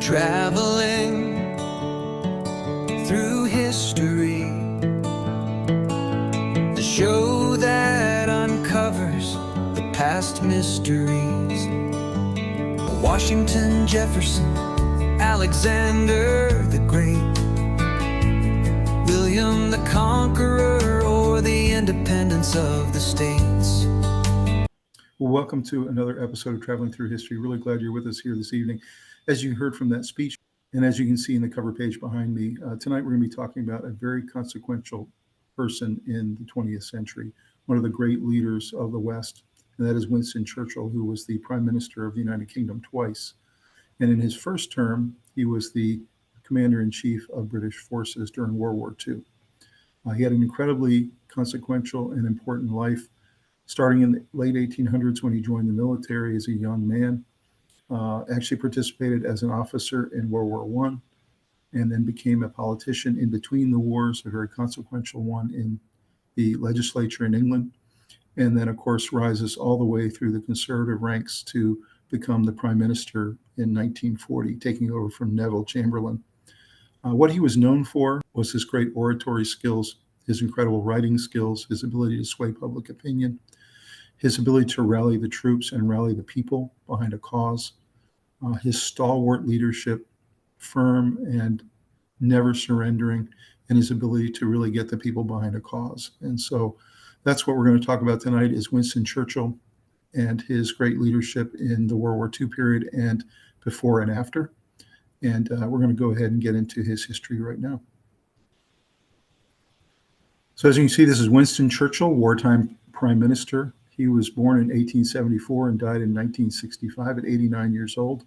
Traveling through history, the show that uncovers the past mysteries. Washington, Jefferson, Alexander the Great, William the Conqueror, or the independence of the states. Well, welcome to another episode of Traveling Through History. Really glad you're with us here this evening. As you heard from that speech, and as you can see in the cover page behind me, tonight we're going to be talking about a very consequential person in the 20th century, one of the great leaders of the West, and that is Winston Churchill, who was the Prime Minister of the United Kingdom twice. And in his first term, he was the Commander-in-Chief of British forces during World War II. He had an incredibly consequential and important life, starting in the late 1800s when he joined the military as a young man. Actually participated as an officer in World War I, and then became a politician in between the wars, a very consequential one in the legislature in England. And then, of course, rises all the way through the conservative ranks to become the prime minister in 1940, taking over from Neville Chamberlain. What he was known for was his great oratory skills, his incredible writing skills, his ability to sway public opinion, his ability to rally the troops and rally the people behind a cause, his stalwart leadership, firm and never surrendering, and his ability to really get the people behind a cause. And so that's what we're going to talk about tonight, is Winston Churchill and his great leadership in the World War II period and before and after. And we're going to go ahead and get into his history right now. So as you can see, this is Winston Churchill, wartime prime minister. He was born in 1874 and died in 1965 at 89 years old.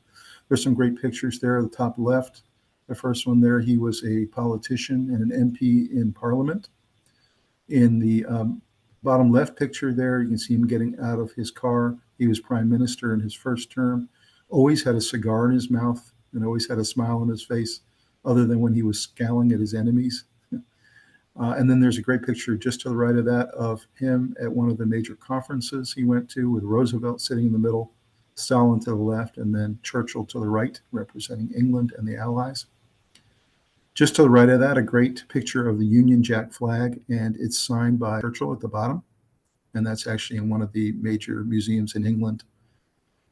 There's some great pictures there at the top left. The first one there, he was a politician and an MP in Parliament. In the bottom left picture there, you can see him getting out of his car. He was prime minister in his first term, always had a cigar in his mouth and always had a smile on his face, other than when he was scowling at his enemies. And then there's a great picture just to the right of that of him at one of the major conferences he went to, with Roosevelt sitting in the middle, Stalin to the left, and then Churchill to the right, representing England and the Allies. Just to the right of that, a great picture of the Union Jack flag, and it's signed by Churchill at the bottom. And that's actually in one of the major museums in England.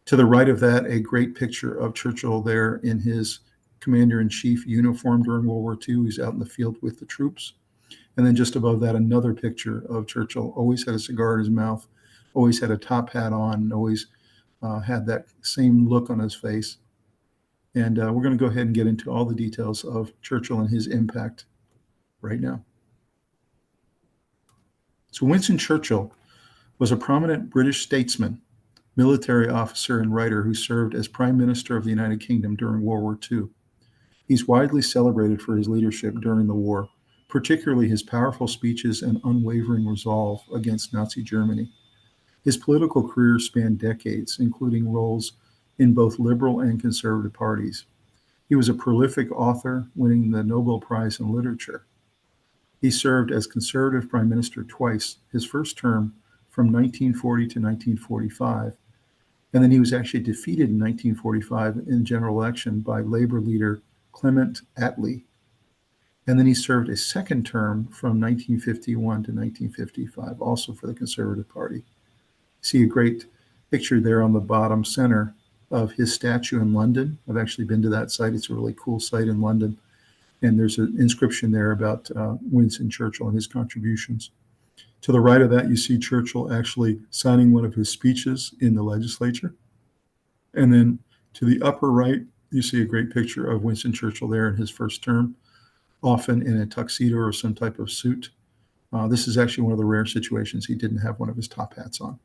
To the right of that, a great picture of Churchill there in his commander-in-chief uniform during World War II. He's out in the field with the troops. And then just above that, another picture of Churchill. Always had a cigar in his mouth, always had a top hat on, and always had that same look on his face. And we're going to go ahead and get into all the details of Churchill and his impact right now. So Winston Churchill was a prominent British statesman, military officer, and writer who served as Prime Minister of the United Kingdom during World War II. He's widely celebrated for his leadership during the war, particularly his powerful speeches and unwavering resolve against Nazi Germany. His political career spanned decades, including roles in both liberal and conservative parties. He was a prolific author, winning the Nobel Prize in Literature. He served as conservative prime minister twice, his first term from 1940 to 1945, and then he was actually defeated in 1945 in general election by Labor leader Clement Attlee. And then he served a second term from 1951 to 1955, also for the Conservative Party. See a great picture there on the bottom center of his statue in London. I've actually been to that site. It's a really cool site in London. And there's an inscription there about Winston Churchill and his contributions. To the right of that, you see Churchill actually signing one of his speeches in the legislature. And then to the upper right, you see a great picture of Winston Churchill there in his first term, often in a tuxedo or some type of suit. This is actually one of the rare situations he didn't have one of his top hats on.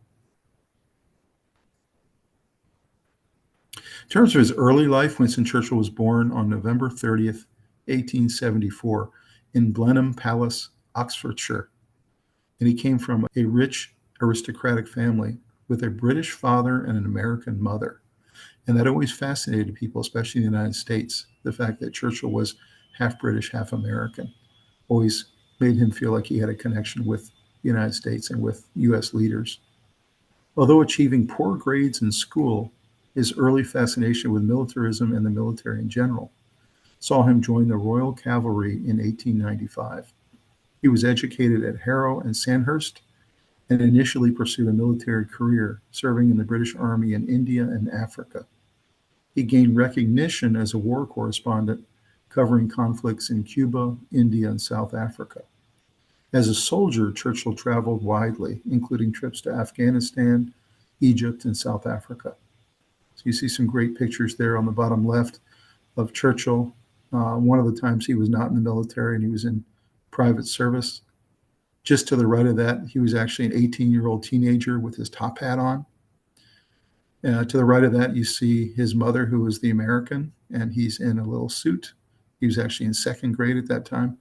In terms of his early life, Winston Churchill was born on November 30th, 1874, in Blenheim Palace, Oxfordshire. And he came from a rich aristocratic family with a British father and an American mother. And that always fascinated people, especially in the United States. The fact that Churchill was half British, half American, always made him feel like he had a connection with the United States and with U.S. leaders. Although achieving poor grades in school, His early fascination with militarism and the military in general saw him join the Royal Cavalry in 1895. He was educated at Harrow and Sandhurst and initially pursued a military career, serving in the British Army in India and Africa. He gained recognition as a war correspondent covering conflicts in Cuba, India, and South Africa. As a soldier, Churchill traveled widely, including trips to Afghanistan, Egypt, and South Africa. So you see some great pictures there on the bottom left of Churchill. One of the times he was not in the military and he was in private service. Just to the right of that, he was actually an 18-year-old teenager with his top hat on. To the right of that, you see his mother, who was the American, and he's in a little suit. He was actually in second grade at that time.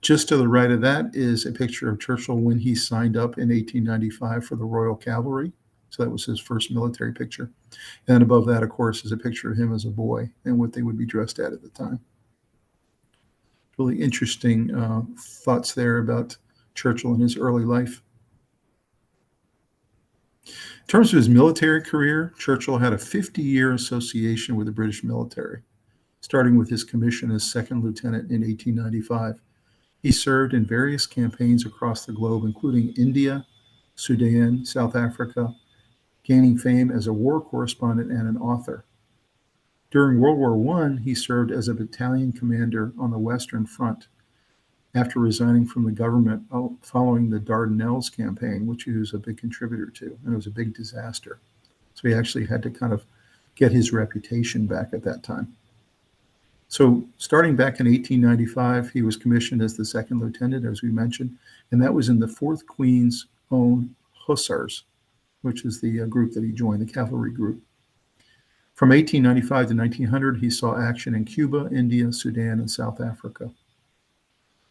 Just to the right of that is a picture of Churchill when he signed up in 1895 for the Royal Cavalry. So that was his first military picture. And above that, of course, is a picture of him as a boy and what they would be dressed at the time. Really interesting thoughts there about Churchill and his early life. In terms of his military career, Churchill had a 50-year association with the British military, starting with his commission as second lieutenant in 1895. He served in various campaigns across the globe, including India, Sudan, South Africa, gaining fame as a war correspondent and an author. During World War I, he served as a battalion commander on the Western Front after resigning from the government following the Dardanelles campaign, which he was a big contributor to, and it was a big disaster. So he actually had to kind of get his reputation back at that time. So starting back in 1895, he was commissioned as the second lieutenant, as we mentioned, and that was in the 4th Queen's Own Hussars, which is the group that he joined, the cavalry group. From 1895 to 1900, he saw action in Cuba, India, Sudan, and South Africa.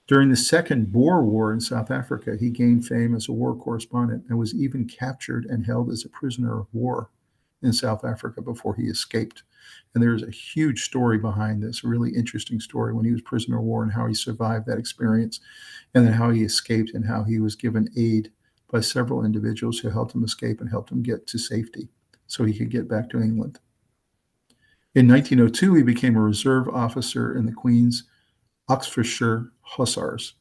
During the Second Boer War in South Africa, he gained fame as a war correspondent and was even captured and held as a prisoner of war in South Africa before he escaped. And there's a huge story behind this, a really interesting story when he was prisoner of war and how he survived that experience, and then how he escaped and how he was given aid by several individuals who helped him escape and helped him get to safety so he could get back to England. In 1902, he became a reserve officer in the Queen's Oxfordshire Hussars.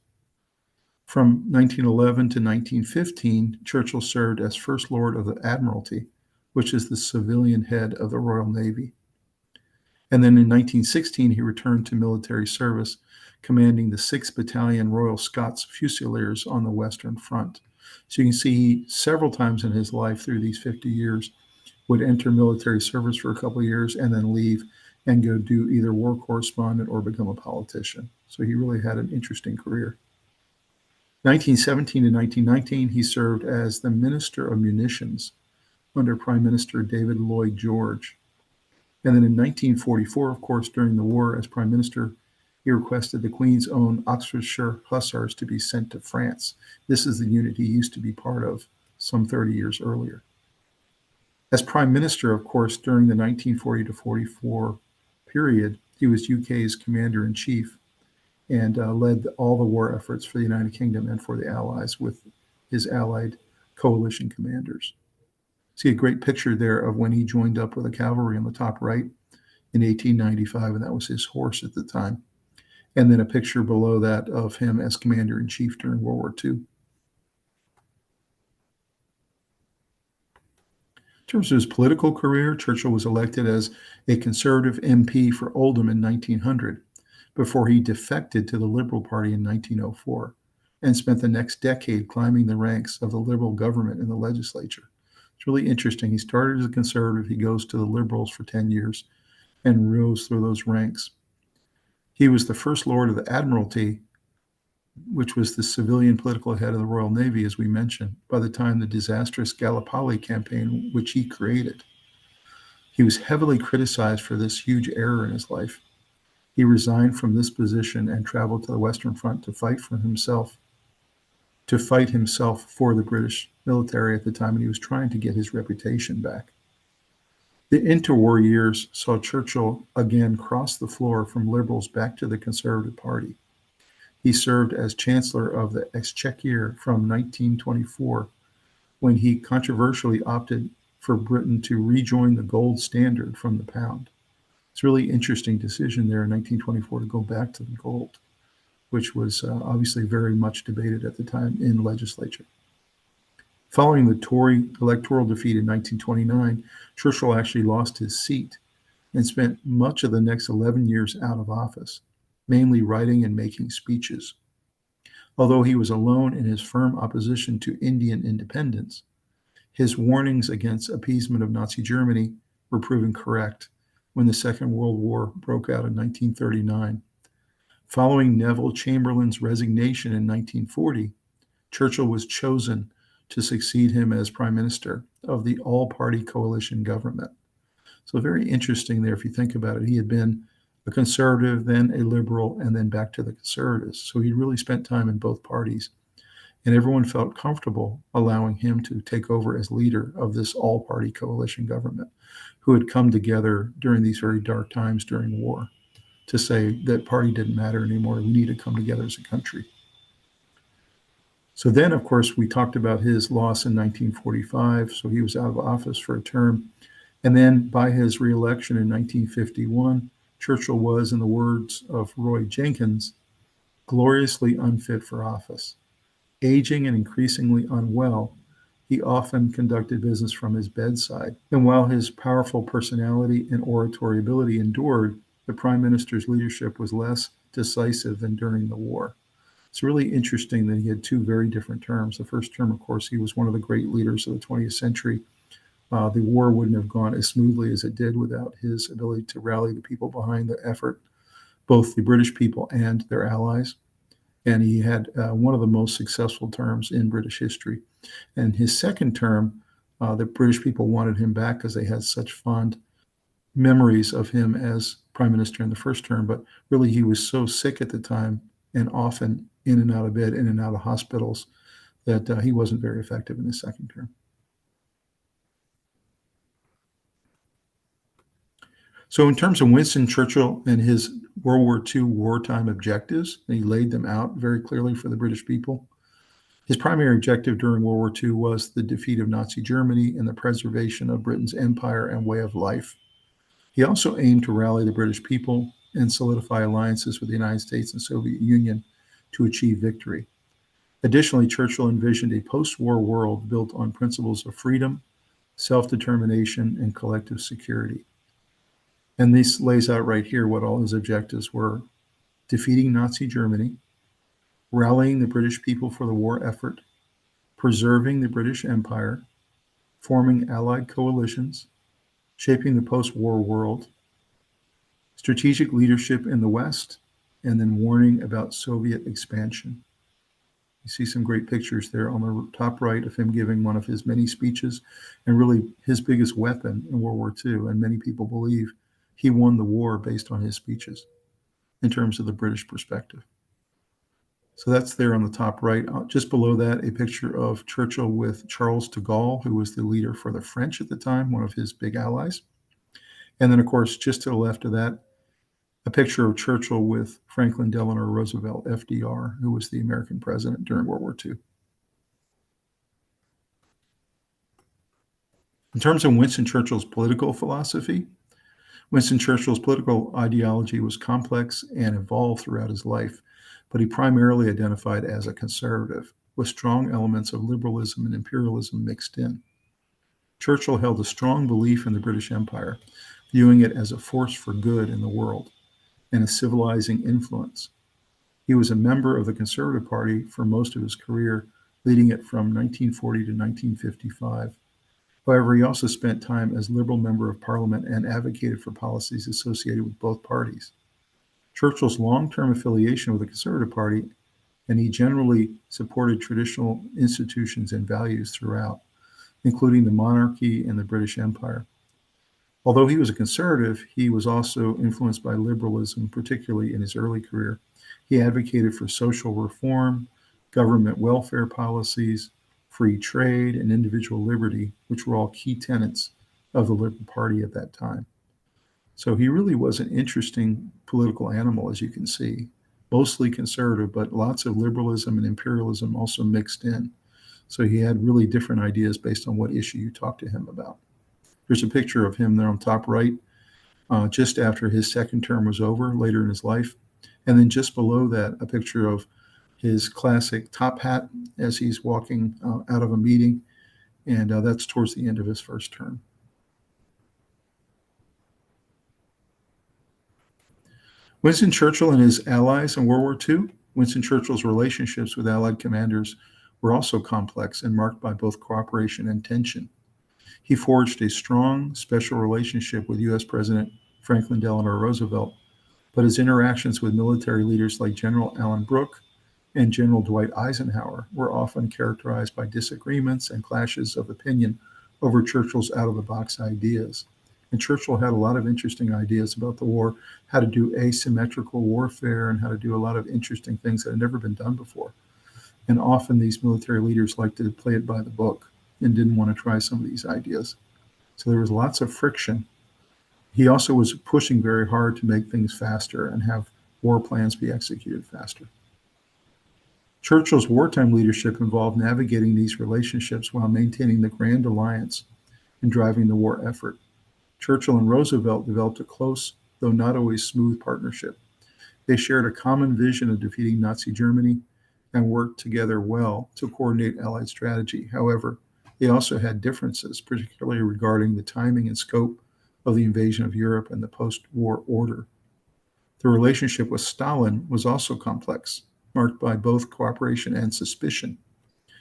From 1911 to 1915, Churchill served as First Lord of the Admiralty, which is the civilian head of the Royal Navy. And then in 1916, he returned to military service, commanding the 6th Battalion Royal Scots Fusiliers on the Western Front. So you can see several times in his life through these 50 years, would enter military service for a couple of years and then leave and go do either war correspondent or become a politician. So he really had an interesting career. 1917 to 1919, he served as the Minister of Munitions under Prime Minister David Lloyd George. And then in 1944, of course, during the war as Prime Minister, he requested the Queen's Own Oxfordshire Hussars to be sent to France. This is the unit he used to be part of some 30 years earlier. As Prime Minister, of course, during the 1940 to 44 period, he was UK's Commander-in-Chief and led all the war efforts for the United Kingdom and for the Allies with his allied coalition commanders. See a great picture there of when he joined up with the cavalry on the top right in 1895, and that was his horse at the time. And then a picture below that of him as Commander-in-Chief during World War II. In terms of his political career, Churchill was elected as a Conservative MP for Oldham in 1900 before he defected to the Liberal Party in 1904 and spent the next decade climbing the ranks of the Liberal government in the legislature. It's really interesting. He started as a Conservative. He goes to the Liberals for 10 years and rose through those ranks. He was the First Lord of the Admiralty, which was the civilian political head of the Royal Navy, as we mentioned, by the time the disastrous Gallipoli campaign, which he created. He was heavily criticized for this huge error in his life. He resigned from this position and traveled to the Western Front to fight himself for the British military at the time, and he was trying to get his reputation back. The interwar years saw Churchill again cross the floor from Liberals back to the Conservative Party. He served as Chancellor of the Exchequer from 1924, when he controversially opted for Britain to rejoin the gold standard from the pound. It's a really interesting decision there in 1924 to go back to the gold, which was obviously very much debated at the time in the legislature. Following the Tory electoral defeat in 1929, Churchill actually lost his seat and spent much of the next 11 years out of office, mainly writing and making speeches. Although he was alone in his firm opposition to Indian independence, his warnings against appeasement of Nazi Germany were proven correct when the Second World War broke out in 1939. Following Neville Chamberlain's resignation in 1940, Churchill was chosen to succeed him as Prime Minister of the all-party coalition government. So very interesting there if you think about it. He had been a conservative, then a liberal, and then back to the conservatives. So he really spent time in both parties. And everyone felt comfortable allowing him to take over as leader of this all-party coalition government, who had come together during these very dark times during war to say that party didn't matter anymore. We need to come together as a country. So then, of course, we talked about his loss in 1945. So he was out of office for a term. And then by his reelection in 1951, Churchill was, in the words of Roy Jenkins, gloriously unfit for office. Aging and increasingly unwell, he often conducted business from his bedside. And while his powerful personality and oratory ability endured, the Prime Minister's leadership was less decisive than during the war. It's really interesting that he had two very different terms. The first term, of course, he was one of the great leaders of the 20th century. The war wouldn't have gone as smoothly as it did without his ability to rally the people behind the effort, both the British people and their allies. And he had one of the most successful terms in British history. And his second term, the British people wanted him back because they had such fond memories of him as Prime Minister in the first term. But really, he was so sick at the time and often in and out of bed, in and out of hospitals, that he wasn't very effective in his second term. So in terms of Winston Churchill and his World War II wartime objectives, and he laid them out very clearly for the British people. His primary objective during World War II was the defeat of Nazi Germany and the preservation of Britain's empire and way of life. He also aimed to rally the British people and solidify alliances with the United States and Soviet Union to achieve victory. Additionally, Churchill envisioned a post-war world built on principles of freedom, self-determination, and collective security. And this lays out right here what all his objectives were: defeating Nazi Germany, rallying the British people for the war effort, preserving the British Empire, forming allied coalitions, shaping the post-war world, strategic leadership in the West, and then warning about Soviet expansion. You see some great pictures there on the top right of him giving one of his many speeches, and really his biggest weapon in World War II. And many people believe he won the war based on his speeches in terms of the British perspective. So that's there on the top right. Just below that, a picture of Churchill with Charles de Gaulle, who was the leader for the French at the time, one of his big allies. And then, of course, just to the left of that, a picture of Churchill with Franklin Delano Roosevelt, FDR, who was the American president during World War II. In terms of Winston Churchill's political philosophy, Winston Churchill's political ideology was complex and evolved throughout his life, but he primarily identified as a conservative, with strong elements of liberalism and imperialism mixed in. Churchill held a strong belief in the British Empire, viewing it as a force for good in the world and a civilizing influence. He was a member of the Conservative Party for most of his career, leading it from 1940 to 1955. However, he also spent time as Liberal Member of Parliament and advocated for policies associated with both parties. Churchill's long-term affiliation with the Conservative Party, and he generally supported traditional institutions and values throughout, including the monarchy and the British Empire. Although he was a conservative, he was also influenced by liberalism, particularly in his early career. He advocated for social reform, government welfare policies, free trade, and individual liberty, which were all key tenets of the Liberal Party at that time. So he really was an interesting political animal, as you can see, mostly conservative, but lots of liberalism and imperialism also mixed in. So he had really different ideas based on what issue you talked to him about. There's a picture of him there on top right, just after his second term was over, later in his life. And then just below that, a picture of his classic top hat as he's walking out of a meeting, and that's towards the end of his first term. Winston Churchill and his allies in World War II. Winston Churchill's relationships with Allied commanders were also complex and marked by both cooperation and tension. He forged a strong, special relationship with U.S. President Franklin Delano Roosevelt, but his interactions with military leaders like General Alan Brooke and General Dwight Eisenhower were often characterized by disagreements and clashes of opinion over Churchill's out-of-the-box ideas. And Churchill had a lot of interesting ideas about the war, how to do asymmetrical warfare, and how to do a lot of interesting things that had never been done before. And often these military leaders liked to play it by the book and didn't want to try some of these ideas. So there was lots of friction. He also was pushing very hard to make things faster and have war plans be executed faster. Churchill's wartime leadership involved navigating these relationships while maintaining the Grand Alliance and driving the war effort. Churchill and Roosevelt developed a close, though not always smooth, partnership. They shared a common vision of defeating Nazi Germany and worked together well to coordinate Allied strategy. However, they also had differences, particularly regarding the timing and scope of the invasion of Europe and the post-war order. The relationship with Stalin was also complex, marked by both cooperation and suspicion.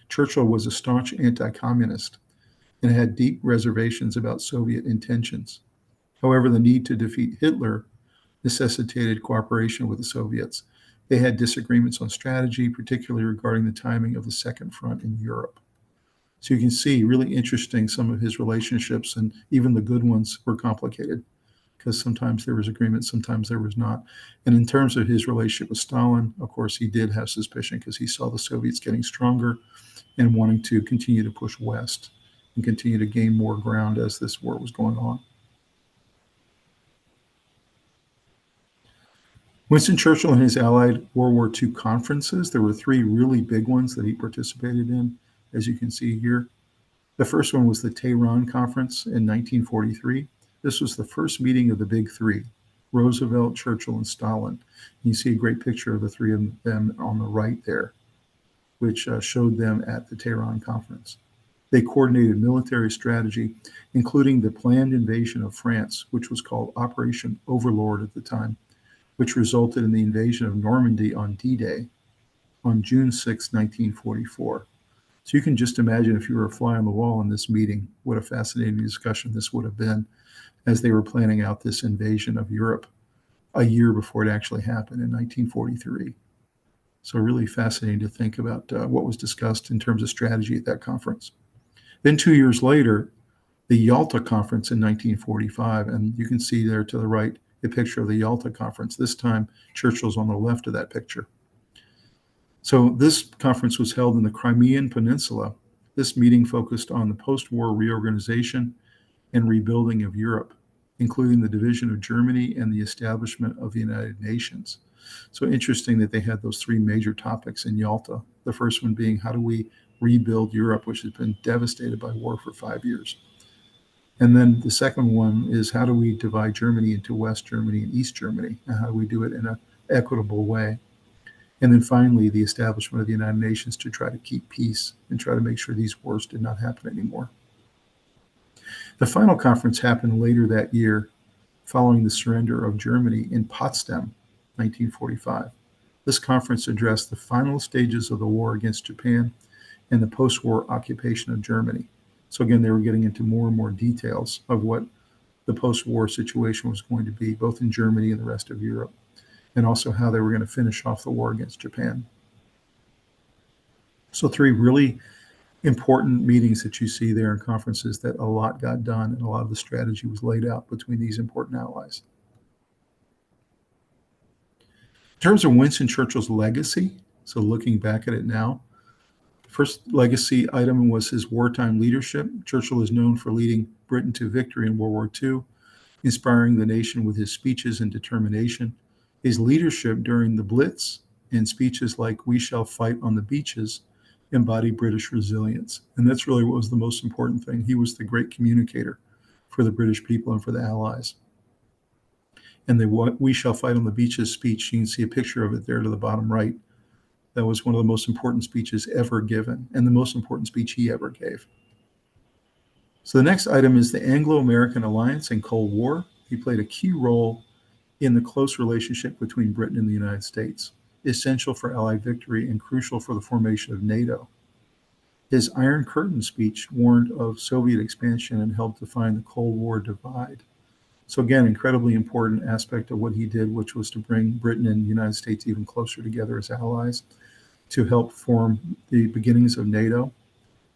Churchill was a staunch anti-communist and had deep reservations about Soviet intentions. However, the need to defeat Hitler necessitated cooperation with the Soviets. They had disagreements on strategy, particularly regarding the timing of the Second Front in Europe. So you can see, really interesting, some of his relationships, and even the good ones were complicated because sometimes there was agreement, sometimes there was not. And in terms of his relationship with Stalin, of course, he did have suspicion because he saw the Soviets getting stronger and wanting to continue to push west and continue to gain more ground as this war was going on. Winston Churchill and his allied World War II conferences, there were three really big ones that he participated in, as you can see here. The first one was the Tehran Conference in 1943. This was the first meeting of the big three, Roosevelt, Churchill, and Stalin. You see a great picture of the three of them on the right there, which showed them at the Tehran Conference. They coordinated military strategy, including the planned invasion of France, which was called Operation Overlord at the time, which resulted in the invasion of Normandy on D-Day on June 6, 1944. So you can just imagine, if you were a fly on the wall in this meeting, what a fascinating discussion this would have been as they were planning out this invasion of Europe a year before it actually happened in 1943. So really fascinating to think about what was discussed in terms of strategy at that conference. Then 2 years later, the Yalta Conference in 1945, and you can see there to the right a picture of the Yalta Conference. This time, Churchill's on the left of that picture. So this conference was held in the Crimean Peninsula. This meeting focused on the post-war reorganization and rebuilding of Europe, including the division of Germany and the establishment of the United Nations. So interesting that they had those three major topics in Yalta. The first one being, how do we rebuild Europe, which has been devastated by war for 5 years? And then the second one is, how do we divide Germany into West Germany and East Germany? And how do we do it in an equitable way? And then finally, the establishment of the United Nations to try to keep peace and try to make sure these wars did not happen anymore. The final conference happened later that year, following the surrender of Germany in Potsdam, 1945. This conference addressed the final stages of the war against Japan and the post-war occupation of Germany. So again, they were getting into more and more details of what the post-war situation was going to be, both in Germany and the rest of Europe, and also how they were going to finish off the war against Japan. So three really important meetings that you see there in conferences that a lot got done and a lot of the strategy was laid out between these important allies. In terms of Winston Churchill's legacy, so looking back at it now, the first legacy item was his wartime leadership. Churchill is known for leading Britain to victory in World War II, inspiring the nation with his speeches and determination. His leadership during the Blitz and speeches like "We shall fight on the beaches" embody British resilience. And that's really what was the most important thing. He was the great communicator for the British people and for the Allies. And the "We Shall Fight on the Beaches" speech, you can see a picture of it there to the bottom right. That was one of the most important speeches ever given, and the most important speech he ever gave. So the next item is the Anglo-American alliance and Cold War. He played a key role in the close relationship between Britain and the United States, essential for Allied victory and crucial for the formation of NATO. His Iron Curtain speech warned of Soviet expansion and helped define the Cold War divide. So again, incredibly important aspect of what he did, which was to bring Britain and the United States even closer together as allies to help form the beginnings of NATO.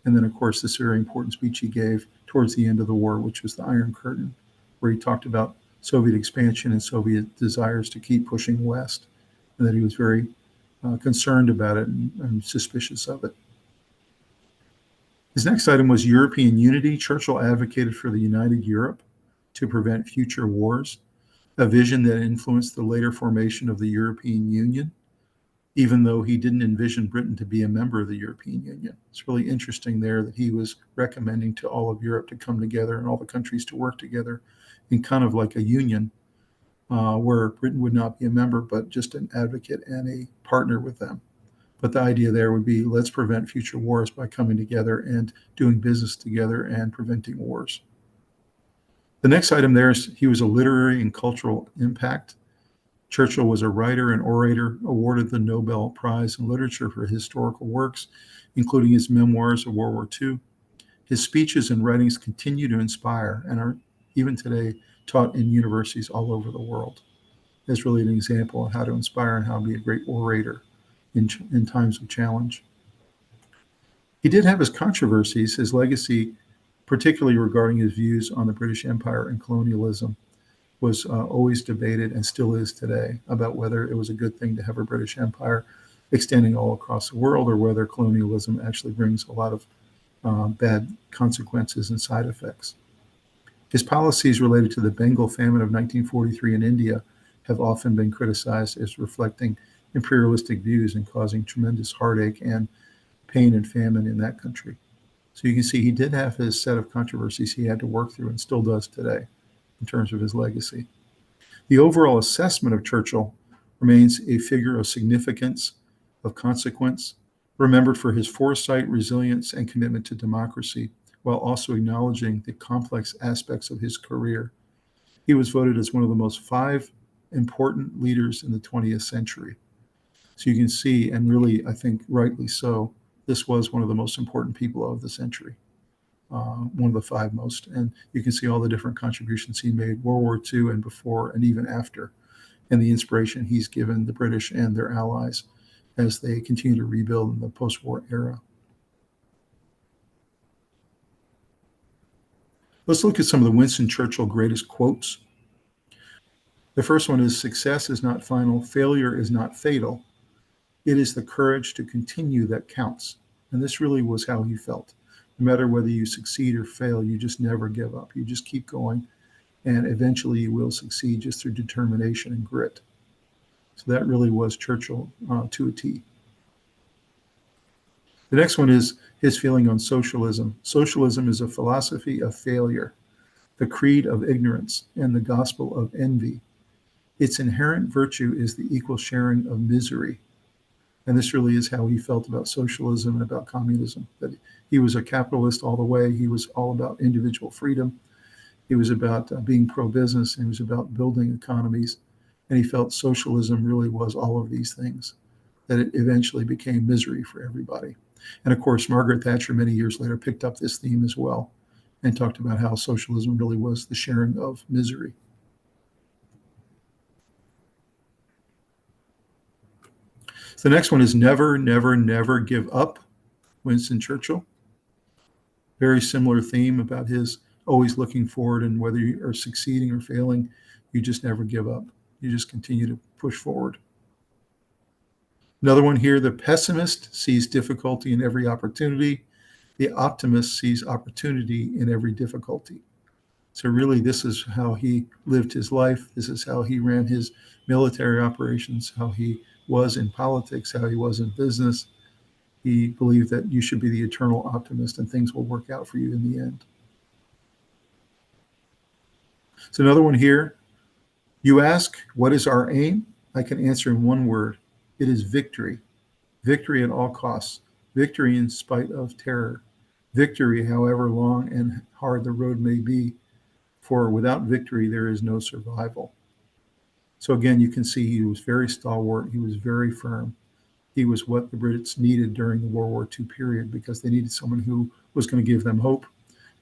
And then, of course, this very important speech he gave towards the end of the war, which was the Iron Curtain, where he talked about Soviet expansion and Soviet desires to keep pushing west, and that he was very concerned about it and suspicious of it. His next item was European unity. Churchill advocated for the united Europe to prevent future wars, a vision that influenced the later formation of the European Union, even though he didn't envision Britain to be a member of the European Union. It's really interesting there that he was recommending to all of Europe to come together and all the countries to work together in kind of like a union where Britain would not be a member, but just an advocate and a partner with them. But the idea there would be, let's prevent future wars by coming together and doing business together and preventing wars. The next item there is he was a literary and cultural impact. Churchill was a writer and orator, awarded the Nobel Prize in Literature for historical works, including his memoirs of World War II. His speeches and writings continue to inspire and are even today taught in universities all over the world. That's really an example of how to inspire and how to be a great orator in times of challenge. He did have his controversies. His legacy, particularly regarding his views on the British Empire and colonialism, was always debated and still is today about whether it was a good thing to have a British Empire extending all across the world or whether colonialism actually brings a lot of bad consequences and side effects. His policies related to the Bengal famine of 1943 in India have often been criticized as reflecting imperialistic views and causing tremendous heartache and pain and famine in that country. So you can see he did have his set of controversies he had to work through and still does today in terms of his legacy. The overall assessment of Churchill remains a figure of significance, of consequence, remembered for his foresight, resilience, and commitment to democracy, while also acknowledging the complex aspects of his career. He was voted as one of the most 5 important leaders in the 20th century. So you can see, and really, I think rightly so, this was one of the most important people of the century, one of the 5 most. And you can see all the different contributions he made, World War II and before and even after, and the inspiration he's given the British and their allies as they continue to rebuild in the post-war era. Let's look at some of the Winston Churchill greatest quotes. The first one is, "Success is not final, failure is not fatal. It is the courage to continue that counts." And this really was how he felt. No matter whether you succeed or fail, you just never give up. You just keep going, and eventually you will succeed just through determination and grit. So that really was Churchill to a T. The next one is his feeling on socialism. "Socialism is a philosophy of failure, the creed of ignorance, and the gospel of envy. Its inherent virtue is the equal sharing of misery." And this really is how he felt about socialism and about communism, that he was a capitalist all the way. He was all about individual freedom. He was about being pro-business, and he was about building economies. And he felt socialism really was all of these things, that it eventually became misery for everybody. And of course, Margaret Thatcher, many years later, picked up this theme as well and talked about how socialism really was the sharing of misery. So the next one is never, never, never give up, Winston Churchill. Very similar theme about his always looking forward, and whether you are succeeding or failing, you just never give up. You just continue to push forward. Another one here, the pessimist sees difficulty in every opportunity. The optimist sees opportunity in every difficulty. So really, this is how he lived his life. This is how he ran his military operations, how he was in politics, how he was in business. He believed that you should be the eternal optimist and things will work out for you in the end. So another one here. You ask, what is our aim? I can answer in one word. It is victory. Victory at all costs. Victory in spite of terror. Victory, however long and hard the road may be. For without victory, there is no survival. So again, you can see he was very stalwart. He was very firm. He was what the Brits needed during the World War II period, because they needed someone who was going to give them hope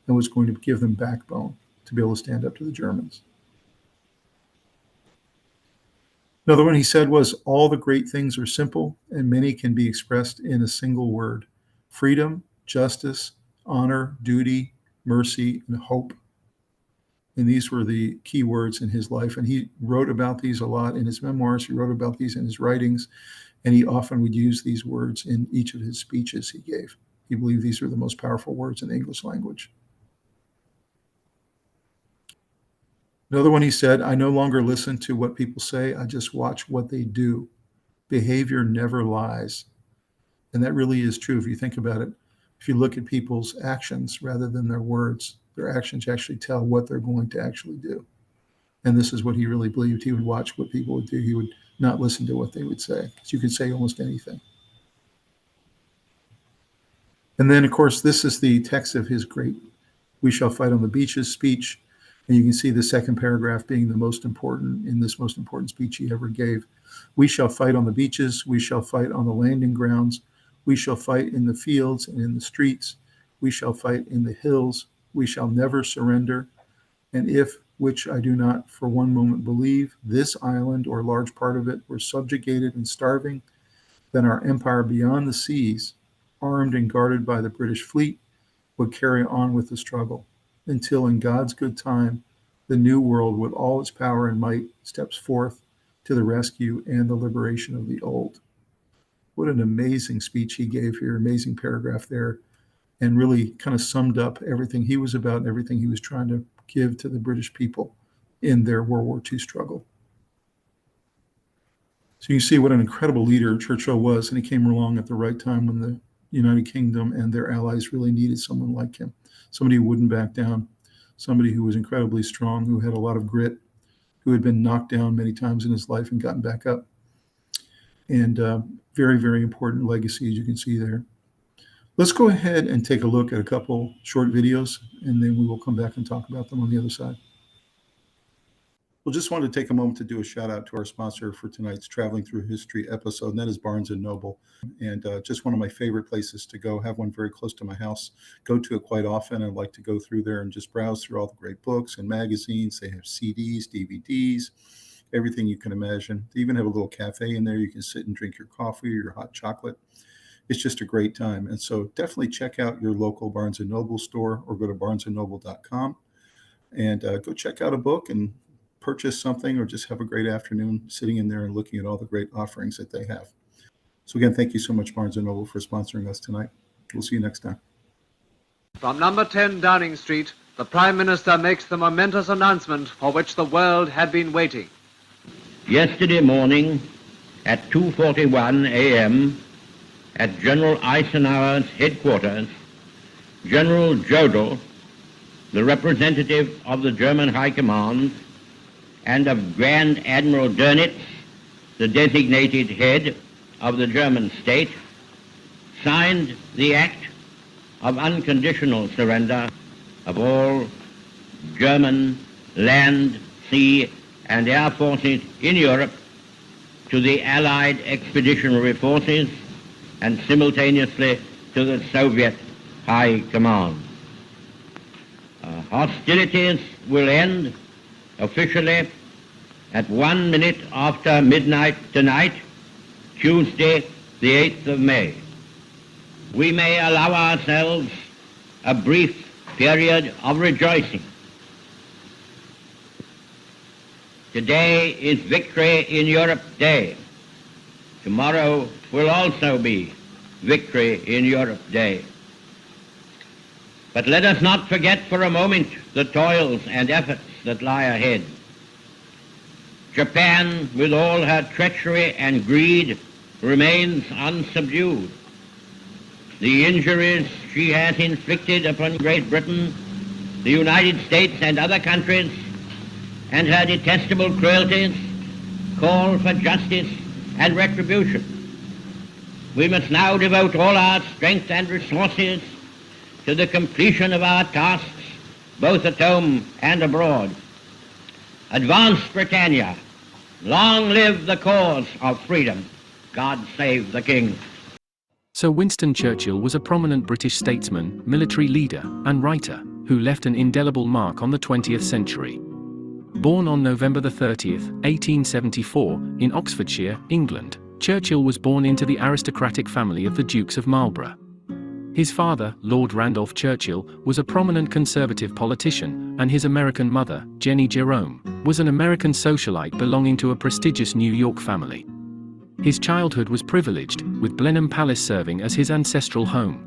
and was going to give them backbone to be able to stand up to the Germans. Another one he said was, all the great things are simple and many can be expressed in a single word: freedom, justice, honor, duty, mercy, and hope. And these were the key words in his life. And he wrote about these a lot in his memoirs. He wrote about these in his writings. And he often would use these words in each of his speeches he gave. He believed these were the most powerful words in the English language. Another one he said, I no longer listen to what people say. I just watch what they do. Behavior never lies. And that really is true if you think about it. If you look at people's actions rather than their words, their actions actually tell what they're going to actually do. And this is what he really believed. He would watch what people would do. He would not listen to what they would say, because you could say almost anything. And then, of course, this is the text of his great "We Shall Fight on the Beaches" speech. And you can see the second paragraph being the most important in this most important speech he ever gave. We shall fight on the beaches. We shall fight on the landing grounds. We shall fight in the fields and in the streets. We shall fight in the hills. We shall never surrender. And if, which I do not for one moment believe, this island or large part of it were subjugated and starving, then our empire beyond the seas, armed and guarded by the British fleet, would carry on with the struggle until in God's good time, the new world with all its power and might steps forth to the rescue and the liberation of the old. What an amazing speech he gave here, amazing paragraph there, and really kind of summed up everything he was about and everything he was trying to give to the British people in their World War II struggle. So you see what an incredible leader Churchill was, and he came along at the right time when the United Kingdom and their allies really needed someone like him, somebody who wouldn't back down, somebody who was incredibly strong, who had a lot of grit, who had been knocked down many times in his life and gotten back up. And very, very important legacy, as you can see there. Let's go ahead and take a look at a couple short videos, and then we will come back and talk about them on the other side. We'll just want to take a moment to do a shout out to our sponsor for tonight's Traveling Through History episode, and that is Barnes & Noble. And just one of my favorite places to go, have one very close to my house, go to it quite often. I like to go through there and just browse through all the great books and magazines. They have CDs, DVDs, everything you can imagine. They even have a little cafe in there. You can sit and drink your coffee or your hot chocolate. It's just a great time. And so definitely check out your local Barnes & Noble store, or go to barnesandnoble.com and go check out a book and purchase something, or just have a great afternoon sitting in there and looking at all the great offerings that they have. So again, thank you so much, Barnes & Noble, for sponsoring us tonight. We'll see you next time. From number 10 Downing Street, the Prime Minister makes the momentous announcement for which the world had been waiting. Yesterday morning at 2:41 a.m. at General Eisenhower's headquarters, General Jodl, the representative of the German High Command, and of Grand Admiral Dönitz, the designated head of the German state, signed the act of unconditional surrender of all German land, sea, and air forces in Europe to the Allied expeditionary forces and simultaneously to the Soviet High Command. Hostilities will end officially at 1 minute after midnight tonight, Tuesday, the 8th of May. We may allow ourselves a brief period of rejoicing. Today is Victory in Europe Day. Tomorrow will also be Victory in Europe Day. But let us not forget for a moment the toils and efforts that lie ahead. Japan, with all her treachery and greed, remains unsubdued. The injuries she has inflicted upon Great Britain, the United States, and other countries and her detestable cruelties call for justice and retribution. We must now devote all our strength and resources to the completion of our tasks, both at home and abroad. Advance Britannia! Long live the cause of freedom! God save the King! Sir Winston Churchill was a prominent British statesman, military leader, and writer, who left an indelible mark on the 20th century. Born on November 30, 1874, in Oxfordshire, England, Churchill was born into the aristocratic family of the Dukes of Marlborough. His father, Lord Randolph Churchill, was a prominent conservative politician, and his American mother, Jenny Jerome, was an American socialite belonging to a prestigious New York family. His childhood was privileged, with Blenheim Palace serving as his ancestral home.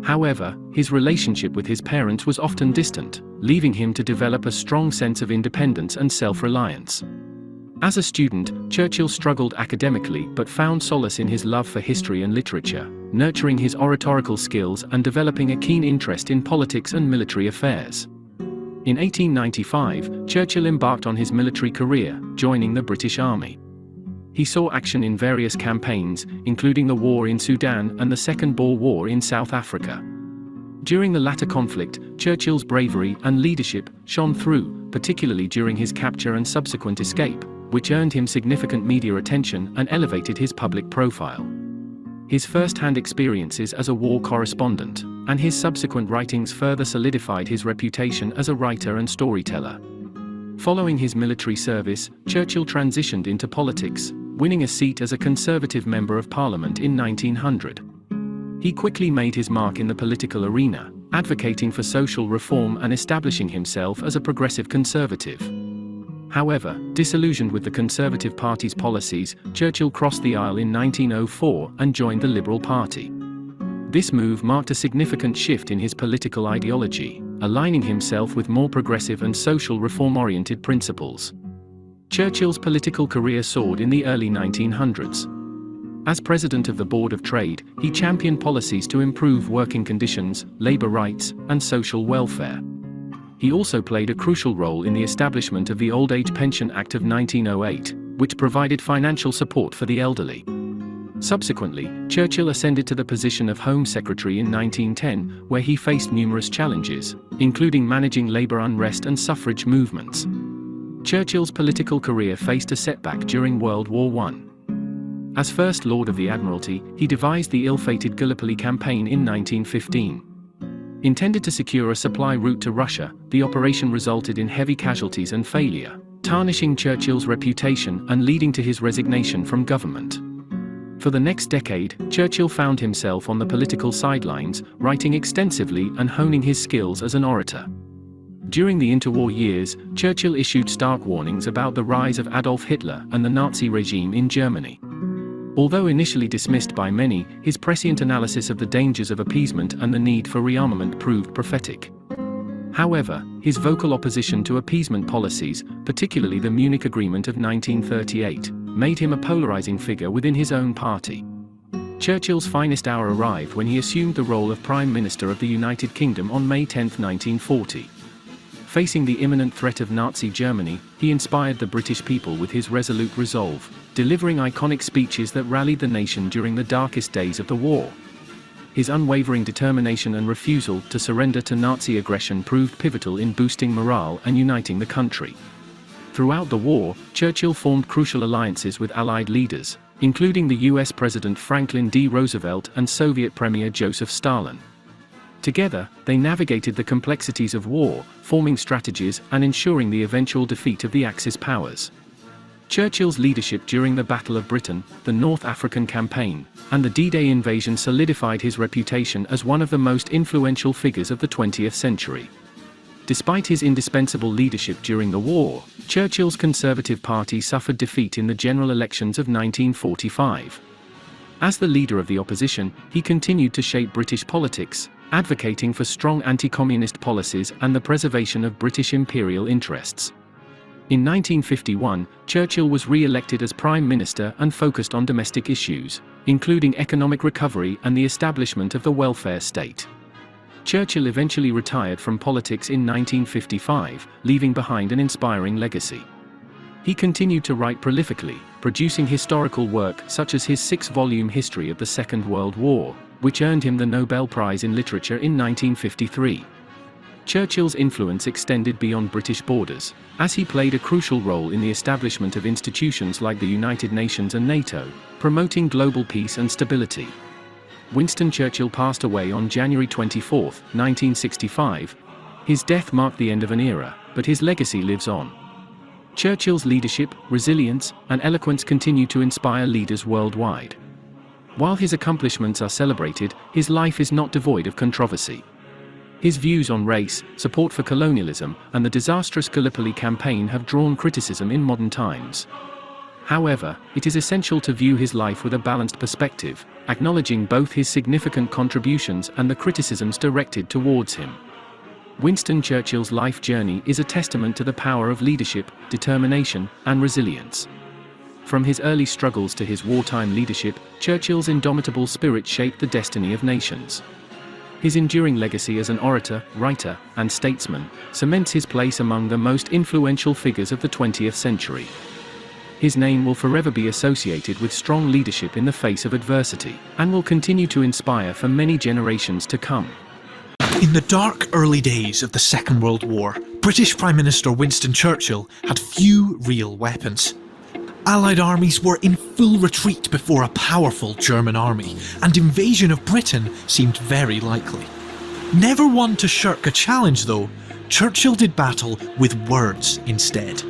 However, his relationship with his parents was often distant, leaving him to develop a strong sense of independence and self-reliance. As a student, Churchill struggled academically but found solace in his love for history and literature, nurturing his oratorical skills and developing a keen interest in politics and military affairs. In 1895, Churchill embarked on his military career, joining the British Army. He saw action in various campaigns, including the war in Sudan and the Second Boer War in South Africa. During the latter conflict, Churchill's bravery and leadership shone through, particularly during his capture and subsequent escape, which earned him significant media attention and elevated his public profile. His first-hand experiences as a war correspondent, and his subsequent writings further solidified his reputation as a writer and storyteller. Following his military service, Churchill transitioned into politics, winning a seat as a Conservative Member of Parliament in 1900. He quickly made his mark in the political arena, advocating for social reform and establishing himself as a progressive conservative. However, disillusioned with the Conservative Party's policies, Churchill crossed the aisle in 1904 and joined the Liberal Party. This move marked a significant shift in his political ideology, aligning himself with more progressive and social reform-oriented principles. Churchill's political career soared in the early 1900s. As president of the Board of Trade, he championed policies to improve working conditions, labor rights, and social welfare. He also played a crucial role in the establishment of the Old Age Pension Act of 1908, which provided financial support for the elderly. Subsequently, Churchill ascended to the position of Home Secretary in 1910, where he faced numerous challenges, including managing labor unrest and suffrage movements. Churchill's political career faced a setback during World War I. As First Lord of the Admiralty, he devised the ill-fated Gallipoli campaign in 1915. Intended to secure a supply route to Russia, the operation resulted in heavy casualties and failure, tarnishing Churchill's reputation and leading to his resignation from government. For the next decade, Churchill found himself on the political sidelines, writing extensively and honing his skills as an orator. During the interwar years, Churchill issued stark warnings about the rise of Adolf Hitler and the Nazi regime in Germany. Although initially dismissed by many, his prescient analysis of the dangers of appeasement and the need for rearmament proved prophetic. However, his vocal opposition to appeasement policies, particularly the Munich Agreement of 1938, made him a polarizing figure within his own party. Churchill's finest hour arrived when he assumed the role of Prime Minister of the United Kingdom on May 10, 1940. Facing the imminent threat of Nazi Germany, he inspired the British people with his resolute resolve, delivering iconic speeches that rallied the nation during the darkest days of the war. His unwavering determination and refusal to surrender to Nazi aggression proved pivotal in boosting morale and uniting the country. Throughout the war, Churchill formed crucial alliances with Allied leaders, including the US President Franklin D. Roosevelt and Soviet Premier Joseph Stalin. Together, they navigated the complexities of war, forming strategies and ensuring the eventual defeat of the Axis powers. Churchill's leadership during the Battle of Britain, the North African Campaign, and the D-Day invasion solidified his reputation as one of the most influential figures of the 20th century. Despite his indispensable leadership during the war, Churchill's Conservative Party suffered defeat in the general elections of 1945. As the leader of the opposition, he continued to shape British politics, advocating for strong anti-communist policies and the preservation of British imperial interests. In 1951, Churchill was re-elected as Prime Minister and focused on domestic issues, including economic recovery and the establishment of the welfare state. Churchill eventually retired from politics in 1955, leaving behind an inspiring legacy. He continued to write prolifically, producing historical work such as his 6-volume History of the Second World War, which earned him the Nobel Prize in Literature in 1953. Churchill's influence extended beyond British borders, as he played a crucial role in the establishment of institutions like the United Nations and NATO, promoting global peace and stability. Winston Churchill passed away on January 24, 1965. His death marked the end of an era, but his legacy lives on. Churchill's leadership, resilience, and eloquence continue to inspire leaders worldwide. While his accomplishments are celebrated, his life is not devoid of controversy. His views on race, support for colonialism, and the disastrous Gallipoli campaign have drawn criticism in modern times. However, it is essential to view his life with a balanced perspective, acknowledging both his significant contributions and the criticisms directed towards him. Winston Churchill's life journey is a testament to the power of leadership, determination, and resilience. From his early struggles to his wartime leadership, Churchill's indomitable spirit shaped the destiny of nations. His enduring legacy as an orator, writer, and statesman cements his place among the most influential figures of the 20th century. His name will forever be associated with strong leadership in the face of adversity, and will continue to inspire for many generations to come. In the dark early days of the Second World War, British Prime Minister Winston Churchill had few real weapons. Allied armies were in full retreat before a powerful German army, and invasion of Britain seemed very likely. Never one to shirk a challenge though, Churchill did battle with words instead.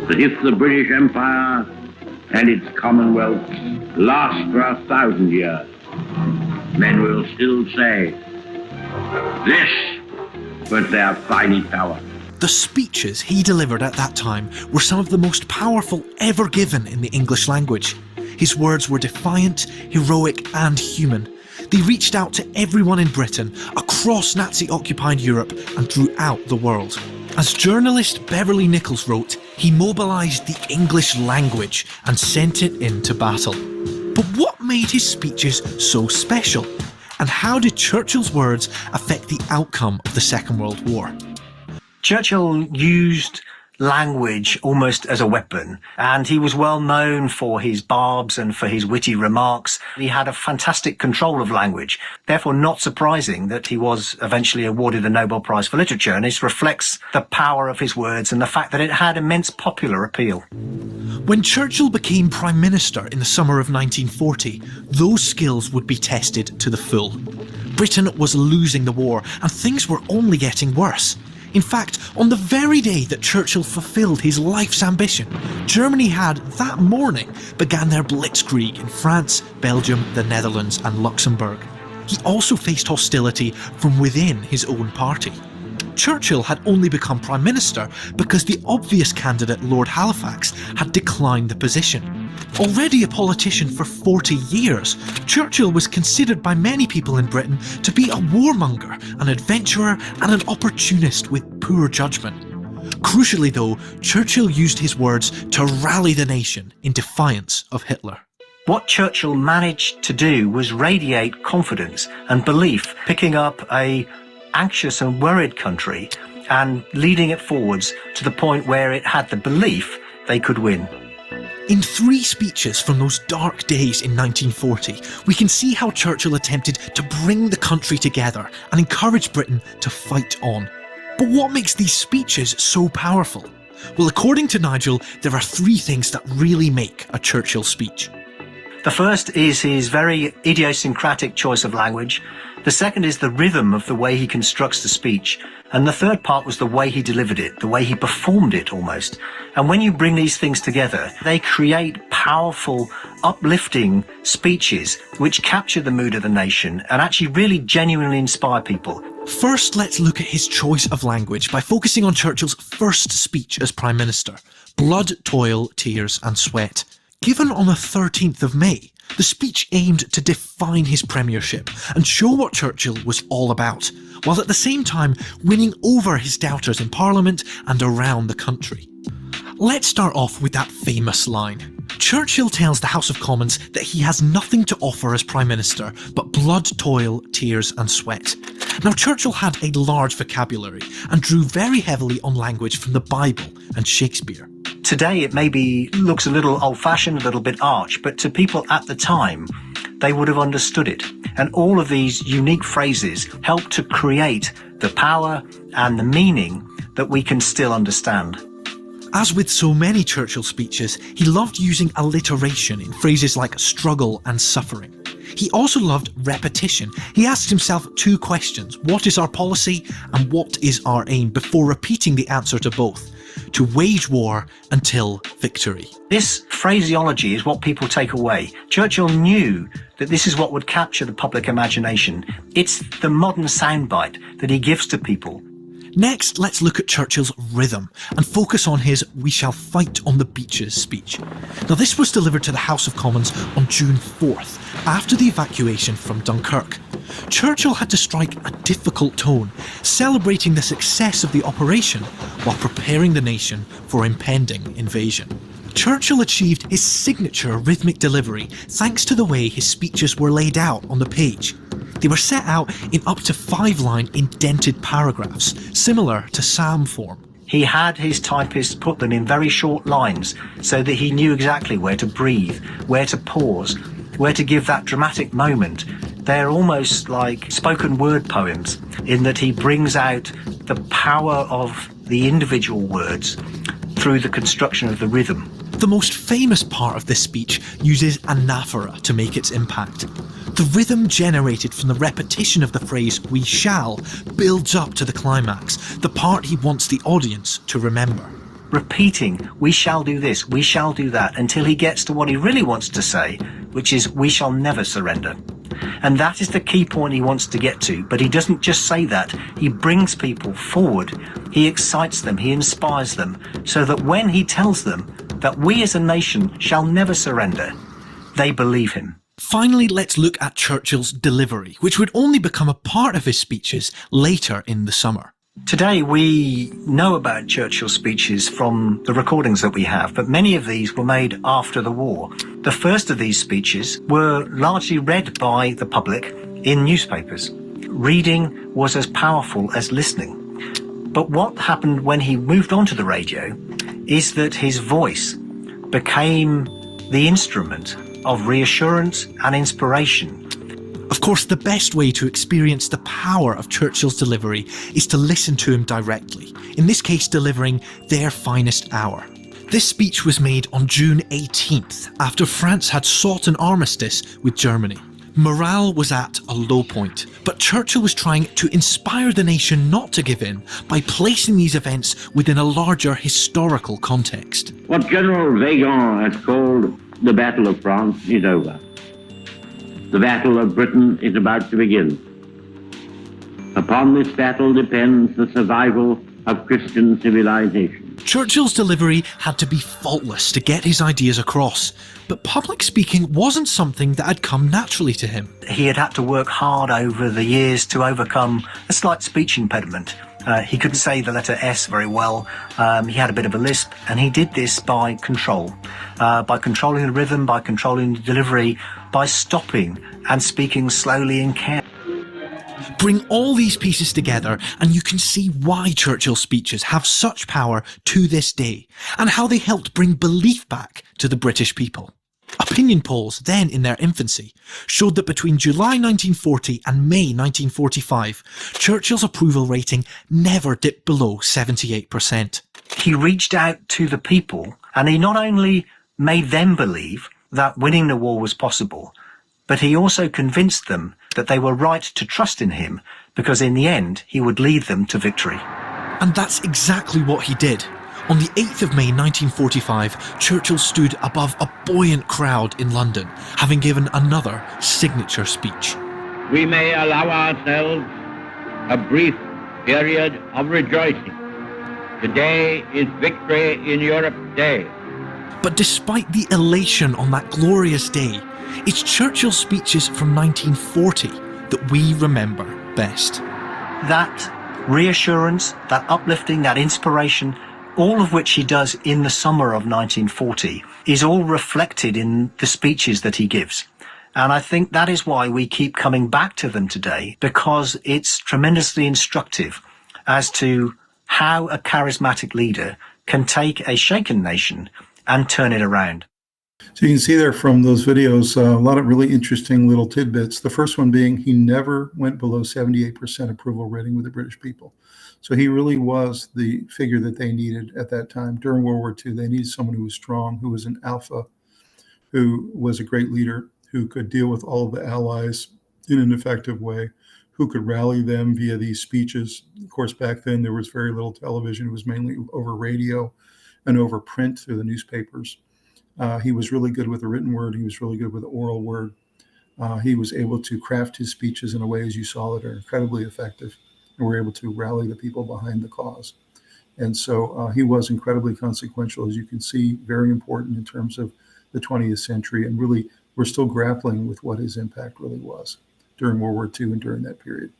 That if the British Empire and its Commonwealth last for 1,000 years, men will still say, this was their finest hour. The speeches he delivered at that time were some of the most powerful ever given in the English language. His words were defiant, heroic, and human. They reached out to everyone in Britain, across Nazi-occupied Europe, and throughout the world. As journalist Beverly Nichols wrote, he mobilised the English language and sent it into battle. But what made his speeches so special? And how did Churchill's words affect the outcome of the Second World War? Churchill used language almost as a weapon, and he was well known for his barbs and for his witty remarks. He had a fantastic control of language, therefore not surprising that he was eventually awarded the Nobel Prize for Literature, and this reflects the power of his words and the fact that it had immense popular appeal. When Churchill became Prime Minister in the summer of 1940, those skills would be tested to the full. Britain was losing the war, and things were only getting worse. In fact, on the very day that Churchill fulfilled his life's ambition, Germany had, that morning, began their blitzkrieg in France, Belgium, the Netherlands and Luxembourg. He also faced hostility from within his own party. Churchill had only become Prime Minister because the obvious candidate, Lord Halifax, had declined the position. Already a politician for 40 years, Churchill was considered by many people in Britain to be a warmonger, an adventurer and an opportunist with poor judgment. Crucially though, Churchill used his words to rally the nation in defiance of Hitler. What Churchill managed to do was radiate confidence and belief, picking up a anxious and worried country and leading it forwards to the point where it had the belief they could win. In 3 speeches from those dark days in 1940, we can see how Churchill attempted to bring the country together and encourage Britain to fight on. But what makes these speeches so powerful? Well, according to Nigel, there are 3 things that really make a Churchill speech. The first is his very idiosyncratic choice of language. The second is the rhythm of the way he constructs the speech. And the third part was the way he delivered it, the way he performed it almost. And when you bring these things together, they create powerful, uplifting speeches which capture the mood of the nation and actually really genuinely inspire people. First, let's look at his choice of language by focusing on Churchill's first speech as Prime Minister, Blood, Toil, Tears and Sweat. Given on the 13th of May, the speech aimed to define his premiership and show what Churchill was all about, while at the same time winning over his doubters in Parliament and around the country. Let's start off with that famous line. Churchill tells the House of Commons that he has nothing to offer as Prime Minister but blood, toil, tears and sweat. Now, Churchill had a large vocabulary and drew very heavily on language from the Bible and Shakespeare. Today it maybe looks a little old-fashioned, a little bit arch, but to people at the time, they would have understood it. And all of these unique phrases help to create the power and the meaning that we can still understand. As with so many Churchill speeches, he loved using alliteration in phrases like struggle and suffering. He also loved repetition. He asked himself two questions: what is our policy and what is our aim, before repeating the answer to both: to wage war until victory. This phraseology is what people take away. Churchill knew that this is what would capture the public imagination. It's the modern soundbite that he gives to people. Next, let's look at Churchill's rhythm and focus on his "We shall fight on the beaches" speech. Now, this was delivered to the House of Commons on June 4th, after the evacuation from Dunkirk. Churchill had to strike a difficult tone, celebrating the success of the operation while preparing the nation for impending invasion. Churchill achieved his signature rhythmic delivery thanks to the way his speeches were laid out on the page. They were set out in up to 5-line indented paragraphs, similar to psalm form. He had his typists put them in very short lines so that he knew exactly where to breathe, where to pause, where to give that dramatic moment. They're almost like spoken word poems in that he brings out the power of the individual words through the construction of the rhythm. The most famous part of this speech uses anaphora to make its impact. The rhythm generated from the repetition of the phrase "we shall" builds up to the climax, the part he wants the audience to remember. Repeating, "we shall do this, we shall do that," until he gets to what he really wants to say, which is, "we shall never surrender." And that is the key point he wants to get to. But he doesn't just say that, he brings people forward. He excites them, he inspires them, so that when he tells them that we as a nation shall never surrender, they believe him. Finally, let's look at Churchill's delivery, which would only become a part of his speeches later in the summer. Today we know about Churchill's speeches from the recordings that we have, but many of these were made after the war. The first of these speeches were largely read by the public in newspapers. Reading was as powerful as listening. But what happened when he moved on to the radio is that his voice became the instrument of reassurance and inspiration. Of course, the best way to experience the power of Churchill's delivery is to listen to him directly, in this case delivering their finest hour. This speech was made on June 18th, after France had sought an armistice with Germany. Morale was at a low point, but Churchill was trying to inspire the nation not to give in by placing these events within a larger historical context. What General Weygand has called the Battle of France is over. The Battle of Britain is about to begin. Upon this battle depends the survival of Christian civilization. Churchill's delivery had to be faultless to get his ideas across, but public speaking wasn't something that had come naturally to him. He had to work hard over the years to overcome a slight speech impediment. He couldn't say the letter S very well. He had a bit of a lisp, and he did this by control, by controlling the rhythm, by controlling the delivery, by stopping and speaking slowly and carefully. Bring all these pieces together and you can see why Churchill's speeches have such power to this day, and how they helped bring belief back to the British people. Opinion polls, then in their infancy, showed that between July 1940 and May 1945, Churchill's approval rating never dipped below 78%. He reached out to the people, and he not only made them believe that winning the war was possible, but he also convinced them that they were right to trust in him, because in the end he would lead them to victory. And that's exactly what he did. On the 8th of May 1945, Churchill stood above a buoyant crowd in London, having given another signature speech. We may allow ourselves a brief period of rejoicing. Today is Victory in Europe Day. But despite the elation on that glorious day, it's Churchill's speeches from 1940 that we remember best. That reassurance, that uplifting, that inspiration, all of which he does in the summer of 1940, is all reflected in the speeches that he gives. And I think that is why we keep coming back to them today, because it's tremendously instructive as to how a charismatic leader can take a shaken nation and turn it around. So you can see there from those videos a lot of really interesting little tidbits. The first one being he never went below 78% approval rating with the British people. So he really was the figure that they needed at that time. During World War II, they needed someone who was strong, who was an alpha, who was a great leader, who could deal with all of the allies in an effective way, who could rally them via these speeches. Of course, back then there was very little television. It was mainly over radio and over print through the newspapers. He was really good with the written word. He was really good with the oral word. He was able to craft his speeches in a way, as you saw, that are incredibly effective, and were able to rally the people behind the cause. And so he was incredibly consequential, as you can see, very important in terms of the 20th century. And really, we're still grappling with what his impact really was during World War II and during that period.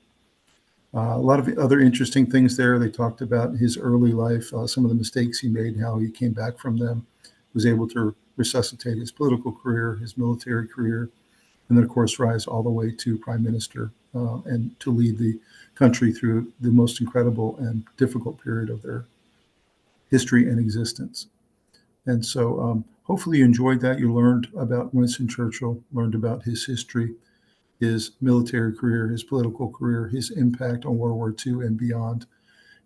A lot of other interesting things there. They talked about his early life, some of the mistakes he made, how he came back from them, was able to resuscitate his political career, his military career, and then, of course, rise all the way to prime minister and to lead the country through the most incredible and difficult period of their history and existence. And so hopefully you enjoyed that. You learned about Winston Churchill, learned about his history, his military career, his political career, his impact on World War II and beyond,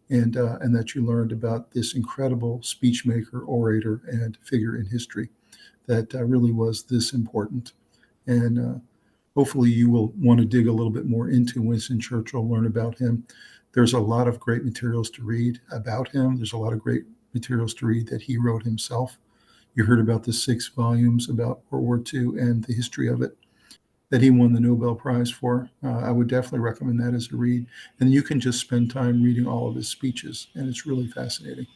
and that you learned about this incredible speech maker, orator, and figure in history that really was this important. And hopefully you will want to dig a little bit more into Winston Churchill, learn about him. There's a lot of great materials to read about him. There's a lot of great materials to read that he wrote himself. You heard about the 6 volumes about World War II and the history of it that he won the Nobel Prize for. I would definitely recommend that as a read. And you can just spend time reading all of his speeches, and it's really fascinating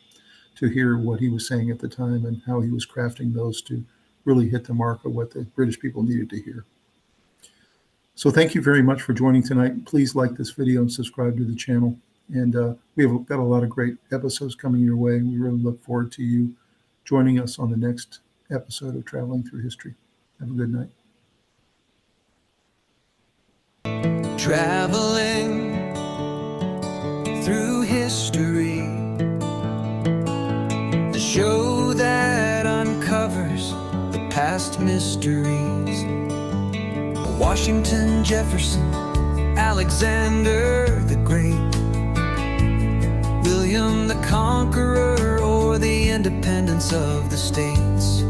to hear what he was saying at the time and how he was crafting those to really hit the mark of what the British people needed to hear. So thank you very much for joining tonight. Please like this video and subscribe to the channel. And we have got a lot of great episodes coming your way. We really look forward to you joining us on the next episode of Traveling Through History. Have a good night. Traveling through history, the show that uncovers the past mysteries. Washington, Jefferson, Alexander the Great, William the Conqueror, or the independence of the states.